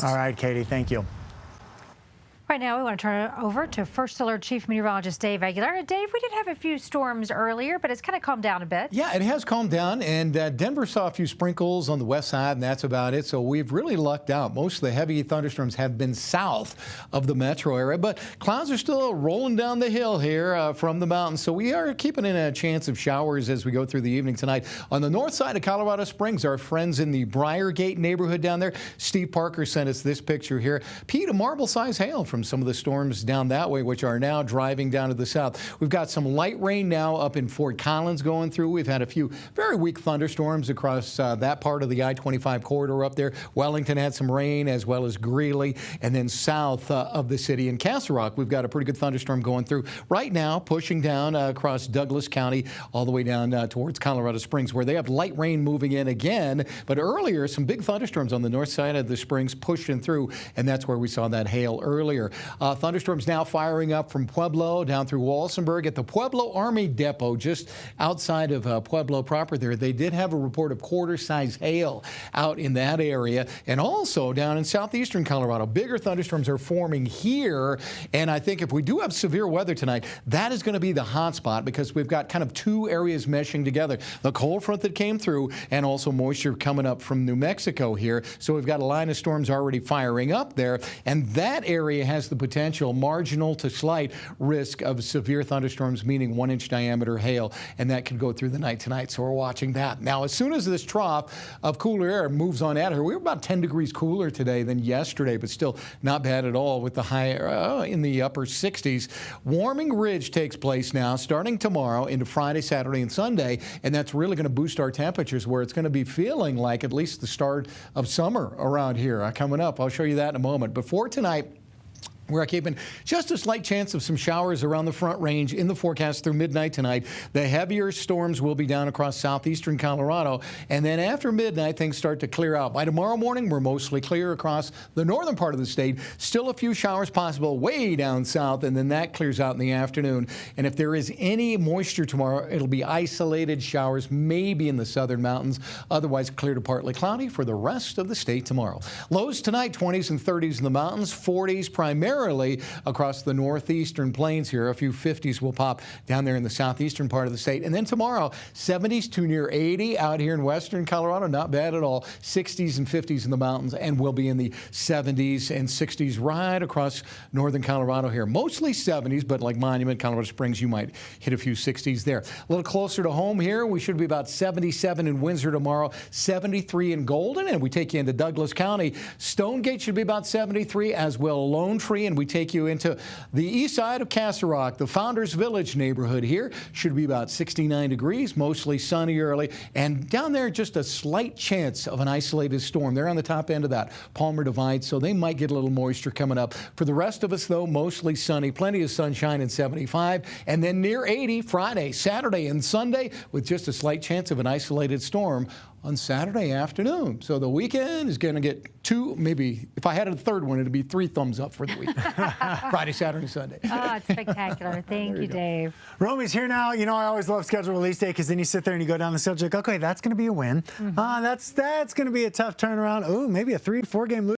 forecast. All right, Katie, thank you. Right now, we want to turn it over to First Alert Chief Meteorologist Dave Aguilera. Dave, we did have a few storms earlier, but it's kind of calmed down a bit. Yeah, it has calmed down, and Denver saw a few sprinkles on the west side, and that's about it. So we've really lucked out. Most of the heavy thunderstorms have been south of the metro area, but clouds are still rolling down the hill here from the mountains. So we are keeping in a chance of showers as we go through the evening tonight. On the north side of Colorado Springs, our friends in the Briargate neighborhood down there, Steve Parker sent us this picture here. Pete, a marble-sized hail from some of the storms down that way, which are now driving down to the south. We've got some light rain now up in Fort Collins going through. We've had a few very weak thunderstorms across that part of the I-25 corridor up there. Wellington had some rain, as well as Greeley, and then south of the city in Castle Rock, we've got a pretty good thunderstorm going through right now, pushing down across Douglas County all the way down towards Colorado Springs, where they have light rain moving in again. But earlier, some big thunderstorms on the north side of the Springs pushing through, and that's where we saw that hail earlier. Thunderstorms now firing up from Pueblo down through Walsenburg at the Pueblo Army Depot, just outside of Pueblo proper there. They did have a report of quarter-size hail out in that area, and also down in southeastern Colorado. Bigger thunderstorms are forming here, and I think if we do have severe weather tonight, that is going to be the hot spot, because we've got kind of two areas meshing together. The cold front that came through, and also moisture coming up from New Mexico here. So we've got a line of storms already firing up there, and that area has the potential marginal to slight risk of severe thunderstorms, meaning 1-inch diameter hail, and that could go through the night tonight. So we're watching that. Now, as soon as this trough of cooler air moves on at her, we were about 10 degrees cooler today than yesterday, but still not bad at all with the high in the upper 60s. Warming ridge takes place now starting tomorrow into Friday, Saturday, and Sunday, and that's really going to boost our temperatures, where it's going to be feeling like at least the start of summer around here coming up. I'll show you that in a moment. Before tonight, we're keeping just a slight chance of some showers around the Front Range in the forecast through midnight tonight. The heavier storms will be down across southeastern Colorado, and then after midnight, things start to clear out. By tomorrow morning, we're mostly clear across the northern part of the state. Still a few showers possible way down south, and then that clears out in the afternoon. And if there is any moisture tomorrow, it'll be isolated showers, maybe in the southern mountains. Otherwise, clear to partly cloudy for the rest of the state tomorrow. Lows tonight, 20s and 30s in the mountains, 40s primarily across the northeastern plains here. A few 50s will pop down there in the southeastern part of the state. And then tomorrow, 70s to near 80 out here in western Colorado. Not bad at all. 60s and 50s in the mountains, and we'll be in the 70s and 60s right across northern Colorado here. Mostly 70s, but like Monument, Colorado Springs, you might hit a few 60s there. A little closer to home here, we should be about 77 in Windsor tomorrow, 73 in Golden, and we take you into Douglas County. Stonegate should be about 73, as will Lone Tree, and we take you into the east side of Castle Rock. The Founders Village neighborhood here should be about 69 degrees, mostly sunny early, and down there just a slight chance of an isolated storm. They're on the top end of that Palmer Divide, so they might get a little moisture coming up. For the rest of us, though, mostly sunny, plenty of sunshine and 75, and then near 80 Friday, Saturday, and Sunday, with just a slight chance of an isolated storm on Saturday afternoon. So the weekend is going to get two, maybe if I had a third one, it'd be 3 thumbs up for the weekend. Friday, Saturday, Sunday. Oh, it's spectacular. Thank you, Dave. Romy's here now. You know, I always love schedule release day, because then you sit there and you go down the schedule, like, okay, that's going to be a win. That's going to be a tough turnaround. Oh, maybe a 3-4 game losing